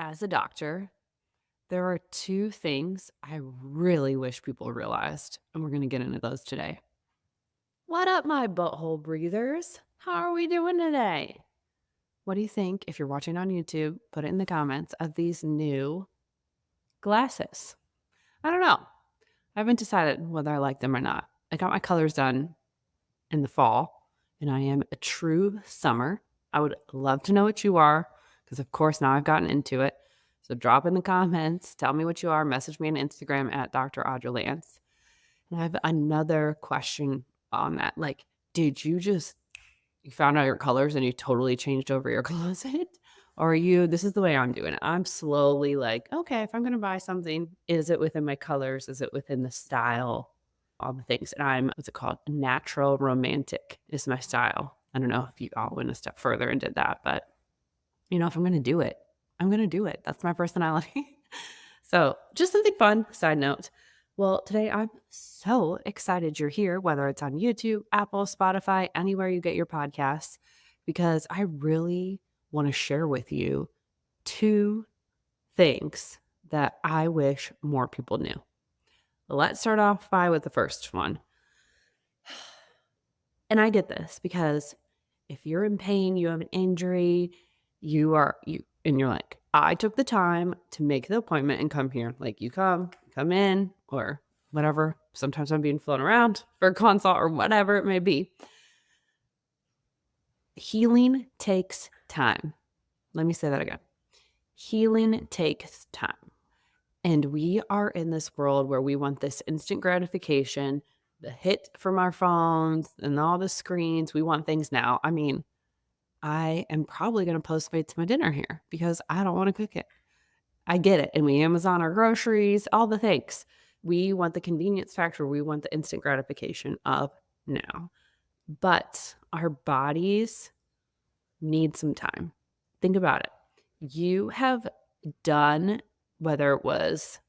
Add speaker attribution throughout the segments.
Speaker 1: as a doctor, there are two things I really wish people realized, and we're going to get into those today. What up, my butthole breathers? How are we doing today? What do you think, if you're watching on YouTube, put it in the comments, of these new glasses? I don't know. I haven't decided whether I like them or not. I got my colors done in the fall, and I am a true summer. I would love to know what you are, because of course now I've gotten into it. So drop in the comments, tell me what you are, message me on Instagram at Dr. Audra Lance. And I have another question on that. Like, did you found out your colors and you totally changed over your closet? Or this is the way I'm doing it. I'm slowly like, okay, if I'm going to buy something, is it within my colors? Is it within the style? All the things. And what's it called? Natural romantic is my style. I don't know if you all went a step further and did that, but if I'm going to do it, I'm going to do it. That's my personality. So just something fun. Side note. Well, today I'm so excited you're here, whether it's on YouTube, Apple, Spotify, anywhere you get your podcasts, because I really want to share with you two things that I wish more people knew. Let's start off with the first one. And I get this because if you're in pain, you have an injury, and you're like, I took the time to make the appointment and come here. Like you come in or whatever. Sometimes I'm being flown around for a consult or whatever it may be. Healing takes time. Let me say that again. Healing takes time. And we are in this world where we want this instant gratification, the hit from our phones and all the screens. We want things now. I mean, I am probably going to Postmates my dinner here because I don't want to cook it. I get it. And we Amazon our groceries, all the things. We want the convenience factor. We want the instant gratification of now. But our bodies need some time. Think about it. You have done, whether it was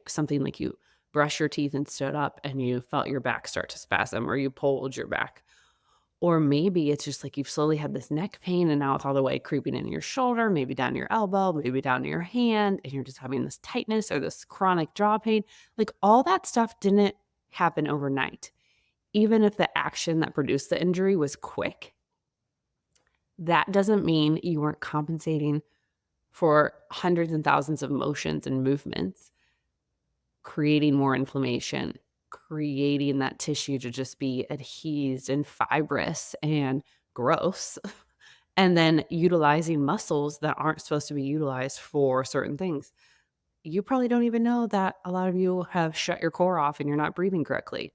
Speaker 1: something like you brush your teeth and stood up and you felt your back start to spasm or you pulled your back. Or maybe it's just like you've slowly had this neck pain and now it's all the way creeping into your shoulder, maybe down to your elbow, maybe down to your hand, and you're just having this tightness or this chronic jaw pain. Like all that stuff didn't happen overnight. Even if the action that produced the injury was quick, that doesn't mean you weren't compensating for hundreds and thousands of motions and movements, creating more inflammation, creating that tissue to just be adhesed and fibrous and gross, and then utilizing muscles that aren't supposed to be utilized for certain things. You probably don't even know that a lot of you have shut your core off and you're not breathing correctly,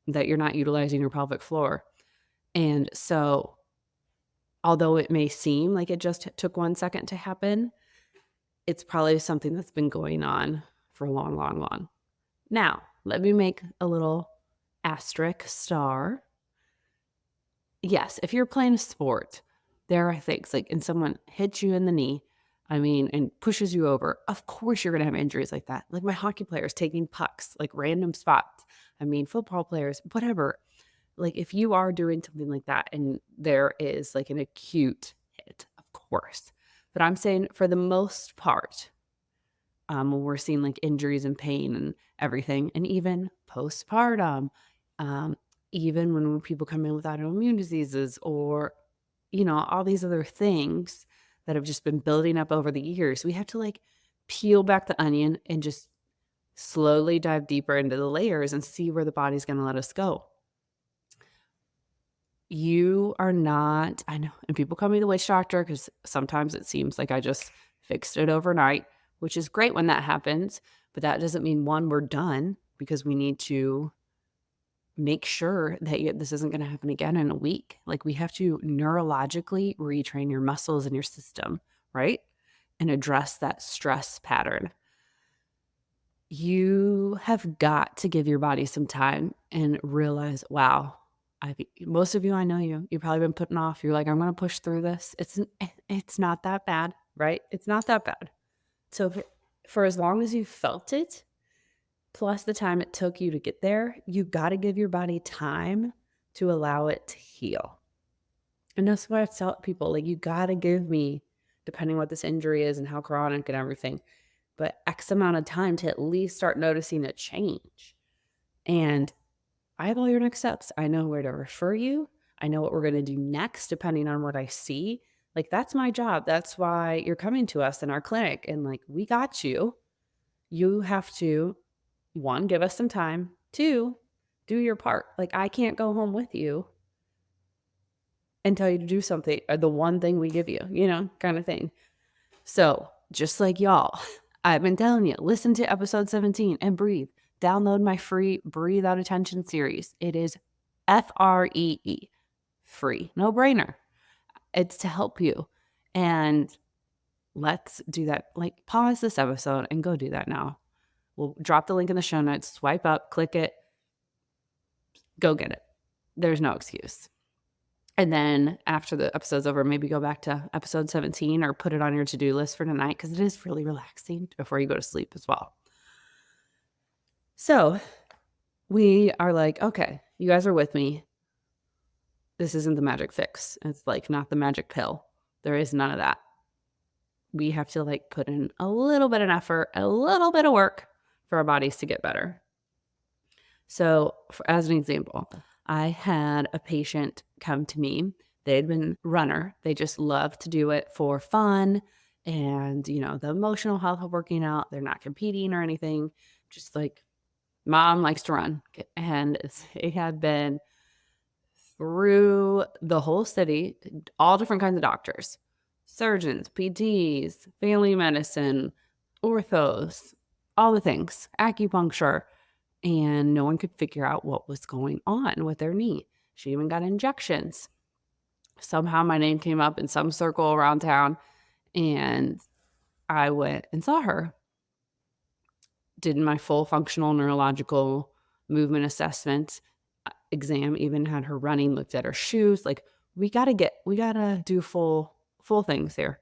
Speaker 1: that you're not utilizing your pelvic floor. And so, although it may seem like it just took 1 second to happen, it's probably something that's been going on for a long, long, long. Now, let me make a little asterisk star. Yes, if you're playing a sport, there are things like, and someone hits you in the knee, and pushes you over, of course you're going to have injuries like that. Like my hockey players taking pucks, like random spots. Football players, whatever. Like if you are doing something like that and there is like an acute hit, of course. But I'm saying for the most part, when we're seeing like injuries and pain and everything, and even postpartum, even when people come in with autoimmune diseases or, all these other things that have just been building up over the years, we have to like peel back the onion and just slowly dive deeper into the layers and see where the body's going to let us go. You are not, I know, and people call me the witch doctor because sometimes it seems like I just fixed it overnight, which is great when that happens. But that doesn't mean, one, we're done, because we need to make sure that this isn't going to happen again in a week. Like we have to neurologically retrain your muscles and your system, right? And address that stress pattern. You have got to give your body some time and realize, wow, most of you, I know you've probably been putting off. You're like, I'm going to push through this. It's not that bad, right? It's not that bad. So for as long as you felt it, plus the time it took you to get there, you got to give your body time to allow it to heal. And that's why I tell people, like, you got to give me depending what this injury is and how chronic and everything, but X amount of time to at least start noticing a change. And I have all your next steps. I know where to refer you. I know what we're going to do next, depending on what I see. Like, that's my job. That's why you're coming to us in our clinic. And like, we got you. You have to, one, give us some time. Two, do your part. Like, I can't go home with you and tell you to do something, or the one thing we give you, kind of thing. So, just like y'all, I've been telling you, listen to episode 17 and breathe. Download my free Breathe Out Attention series. It is FREE, free, no brainer. It's to help you. And let's do that. Like, pause this episode and go do that now. We'll drop the link in the show notes, swipe up, click it, go get it. There's no excuse. And then after the episode's over, maybe go back to episode 17 or put it on your to-do list for tonight, because it is really relaxing before you go to sleep as well. So we are like, okay, you guys are with me. This isn't the magic fix. It's like not the magic pill. There is none of that. We have to like put in a little bit of effort, a little bit of work for our bodies to get better. So as an example, I had a patient come to me. They'd been a runner. They just love to do it for fun and, the emotional health of working out. They're not competing or anything. Just like mom likes to run. And it had been through the whole city, all different kinds of doctors, surgeons, PTs, family medicine, orthos, all the things, acupuncture. And no one could figure out what was going on with their knee. She even got injections. Somehow my name came up in some circle around town, and I went and saw her. Did my full functional neurological movement assessment exam, even had her running, looked at her shoes. Like, we gotta do full things here.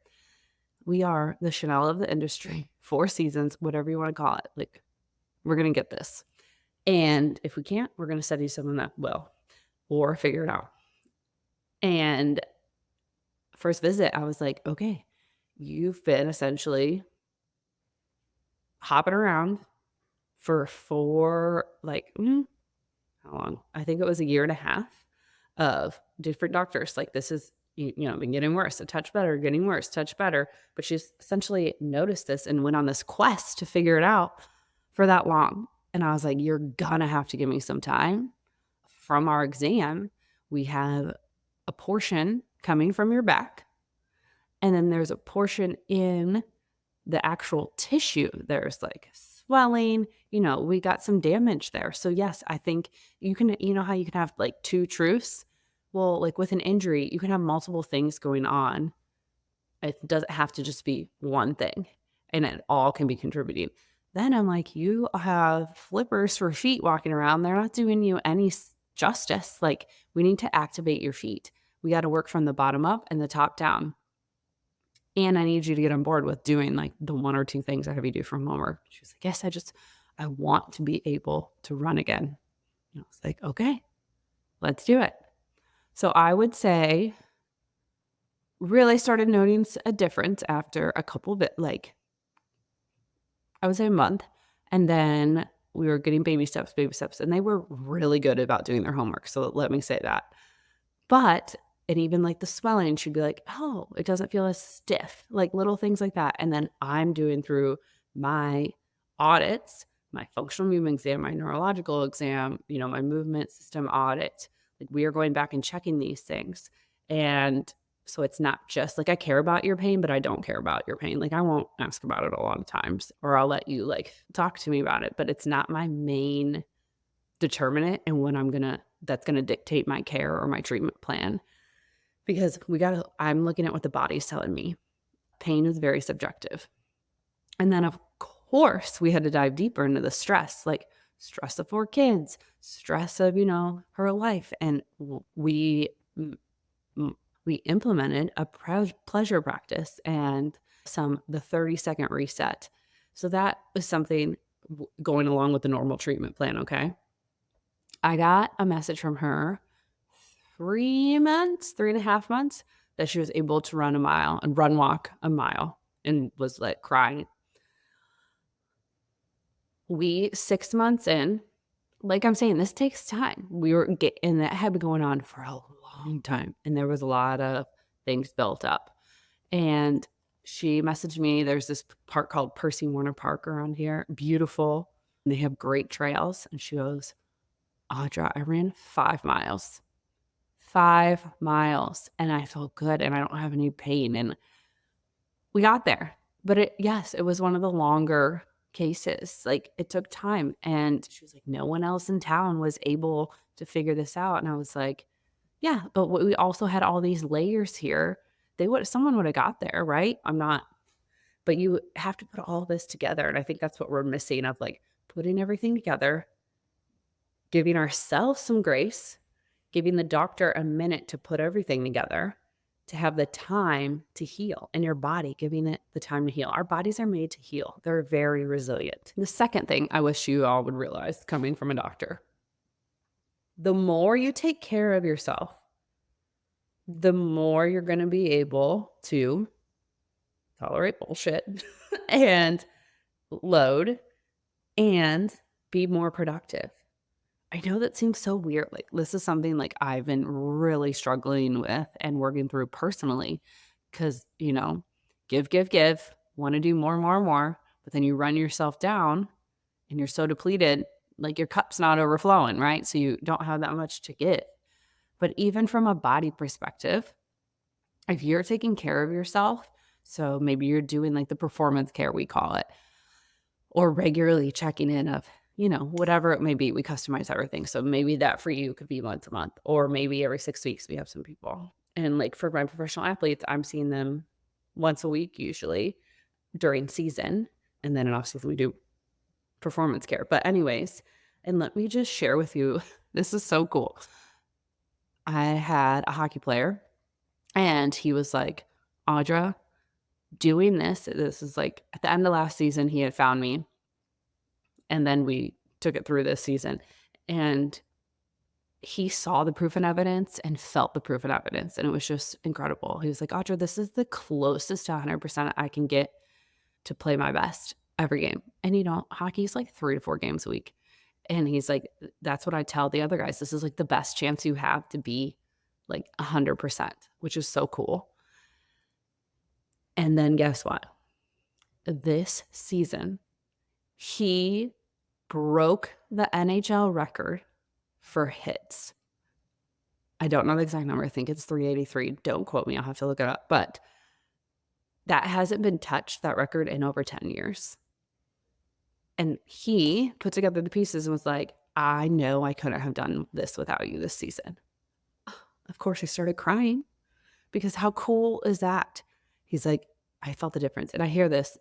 Speaker 1: We are the Chanel of the industry, 4 seasons, whatever you want to call it. Like, we're gonna get this. And if we can't, we're going to study someone that will, or figure it out. And first visit, I was like, okay, you've been essentially hopping around for how long? I think it was a year and a half of different doctors. Like, this is, been getting worse, a touch better, getting worse, touch better. But she's essentially noticed this and went on this quest to figure it out for that long. And I was like, you're gonna have to give me some time. From our exam, we have a portion coming from your back, and then there's a portion in the actual tissue. There's like swelling, we got some damage there. So yes, I think you can, how you can have like 2 truths? Well, like with an injury, you can have multiple things going on. It doesn't have to just be one thing, and it all can be contributing. Then I'm like, you have flippers for feet walking around. They're not doing you any justice. Like, we need to activate your feet. We got to work from the bottom up and the top down. And I need you to get on board with doing like the 1 or 2 things I have you do from homework. She was like, yes, I want to be able to run again. And I was like, okay, let's do it. So I would say really started noticing a difference after a couple bit, like I would say a month. And then we were getting baby steps. And they were really good about doing their homework. So let me say that. But, and even like the swelling, she'd be like, oh, it doesn't feel as stiff, like little things like that. And then I'm doing through my audits, my functional movement exam, my neurological exam, my movement system audit. Like, we are going back and checking these things. And so it's not just like I care about your pain, but I don't care about your pain. Like, I won't ask about it a lot of times, or I'll let you like talk to me about it, but it's not my main determinant and when that's going to dictate my care or my treatment plan, because I'm looking at what the body's telling me. Pain is very subjective. And then of course we had to dive deeper into the stress, like stress of 4 kids, stress of, her life. And we implemented a pleasure practice and the 30-second reset. So that was something going along with the normal treatment plan. Okay. I got a message from her 3.5 months that she was able to run a mile and run walk a mile and was like crying. We 6 months in, like I'm saying, this takes time. We were get and that had been going on for a long time, and there was a lot of things built up. And she messaged me, there's this park called Percy Warner Park around here, beautiful. They have great trails, and she goes, "Audra, I ran 5 miles." 5 miles, and I felt good, and I don't have any pain, and we got there. But it was one of the longer cases, like, it took time, and she was like, "No one else in town was able to figure this out," and I was like, "Yeah, but we also had all these layers here. Someone would have got there, right? I'm not." But you have to put all this together, and I think that's what we're missing of, like, putting everything together, giving ourselves some grace, giving the doctor a minute to put everything together, to have the time to heal, and your body giving it the time to heal. Our bodies are made to heal. They're very resilient. The second thing I wish you all would realize coming from a doctor, the more you take care of yourself, the more you're going to be able to tolerate bullshit and load and be more productive. I know that seems so weird. Like, this is something like I've been really struggling with and working through personally because, give, want to do more, more, more. But then you run yourself down and you're so depleted, like your cup's not overflowing, right? So you don't have that much to give. But even from a body perspective, if you're taking care of yourself, so maybe you're doing like the performance care, we call it, or regularly checking in of, whatever it may be, we customize everything. So maybe that for you could be once a month, or maybe every 6 weeks. We have some people. And like for my professional athletes, I'm seeing them once a week usually during season. And then in off season, we do performance care. But anyways, and let me just share with you, this is so cool. I had a hockey player and he was like, "Audra, doing this is like at the end of last season, he had found me. And then we took it through this season. And he saw the proof and evidence and felt the proof and evidence. And it was just incredible. He was like, "Audra, this is the closest to 100% I can get to play my best every game." And, hockey is like 3 to 4 games a week. And he's like, "That's what I tell the other guys. This is like the best chance you have to be like 100%, which is so cool." And then guess what? This season, he broke the NHL record for hits. I don't know the exact number. I think it's 383. Don't quote me. I'll have to look it up. But that hasn't been touched, that record, in over 10 years. And he put together the pieces and was like, "I know I couldn't have done this without you this season." Of course, I started crying because how cool is that? He's like, "I felt the difference." And I hear this,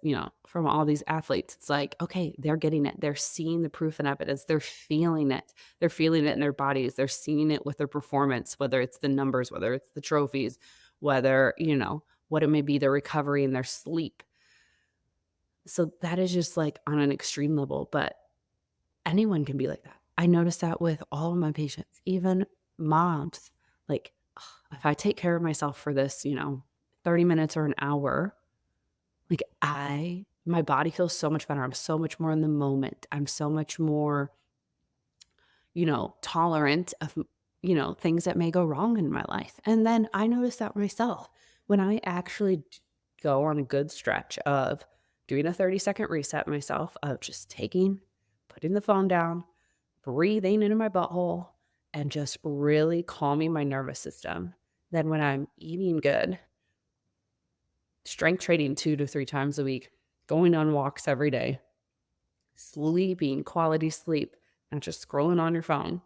Speaker 1: from all these athletes. It's like, okay, they're getting it. They're seeing the proof and evidence. They're feeling it. They're feeling it in their bodies. They're seeing it with their performance, whether it's the numbers, whether it's the trophies, whether, what it may be, their recovery and their sleep. So that is just like on an extreme level, but anyone can be like that. I notice that with all of my patients, even moms. Like, if I take care of myself for this, 30 minutes or an hour, like my body feels so much better. I'm so much more in the moment. I'm so much more, tolerant of, things that may go wrong in my life. And then I notice that myself when I actually go on a good stretch of doing a 30-second reset myself of just putting the phone down, breathing into my butthole, and just really calming my nervous system. Then when I'm eating good, strength training 2 to 3 times a week, going on walks every day, sleeping, quality sleep, not just scrolling on your phone.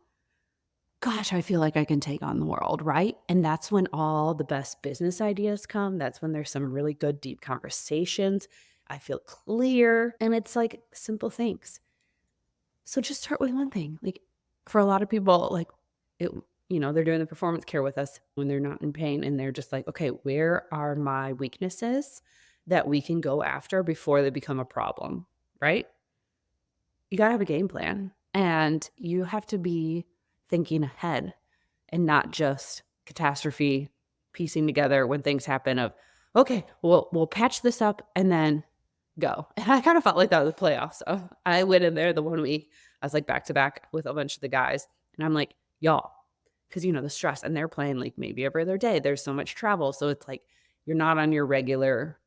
Speaker 1: Gosh, I feel like I can take on the world, right? And that's when all the best business ideas come. That's when there's some really good, deep conversations. I feel clear. And it's like simple things. So just start with one thing. Like for a lot of people, like it, they're doing the performance care with us when they're not in pain and they're just like, okay, where are my weaknesses that we can go after before they become a problem, right? You got to have a game plan and you have to be thinking ahead and not just catastrophe, piecing together when things happen of, okay, we'll patch this up and then go. And I kind of felt like that was the playoffs. So I went in there the one week. I was like back to back with a bunch of the guys. And I'm like, y'all, because the stress and they're playing like maybe every other day. There's so much travel. So it's like you're not on your regular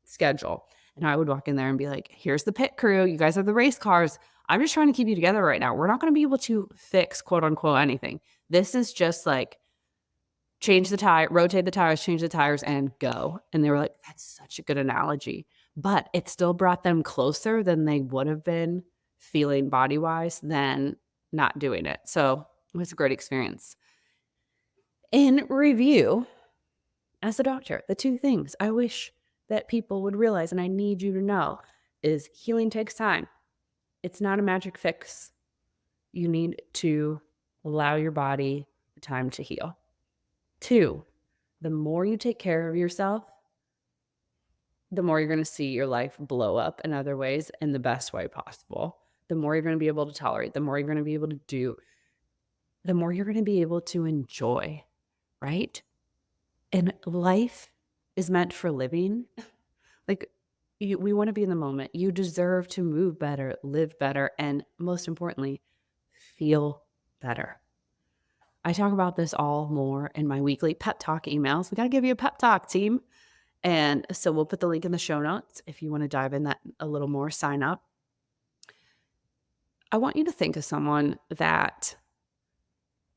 Speaker 1: schedule. And I would walk in there and be like, here's the pit crew. You guys are the race cars. I'm just trying to keep you together right now. We're not going to be able to fix quote unquote anything. This is just like change the tire, rotate the tires, change the tires, and go. And they were like, that's such a good analogy. But it still brought them closer than they would have been feeling body wise than not doing it. So it was a great experience. In review, as a doctor, the two things I wish that people would realize, and I need you to know, is healing takes time. It's not a magic fix. You need to allow your body the time to heal. 2, the more you take care of yourself, the more you're going to see your life blow up in other ways in the best way possible. The more you're going to be able to tolerate, the more you're going to be able to do, the more you're going to be able to enjoy, right? And life is meant for living. Like, we want to be in the moment. You deserve to move better, live better, and most importantly, feel better. I talk about this all more in my weekly pep talk emails. We got to give you a pep talk, team. And so we'll put the link in the show notes if you want to dive in that a little more, sign up. I want you to think of someone that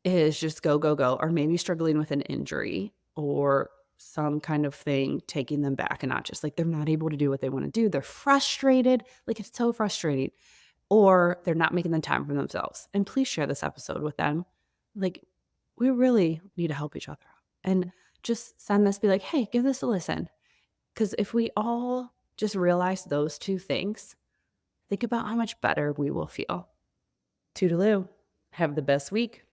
Speaker 1: is just go, go, go, or maybe struggling with an injury or some kind of thing taking them back and not just like they're not able to do what they want to do. They're frustrated. Like it's so frustrating. Or they're not making the time for themselves. And please share this episode with them. Like, we really need to help each other out. And just send this, be like, hey, give this a listen. Because if we all just realize those two things, think about how much better we will feel. Toodaloo. Have the best week.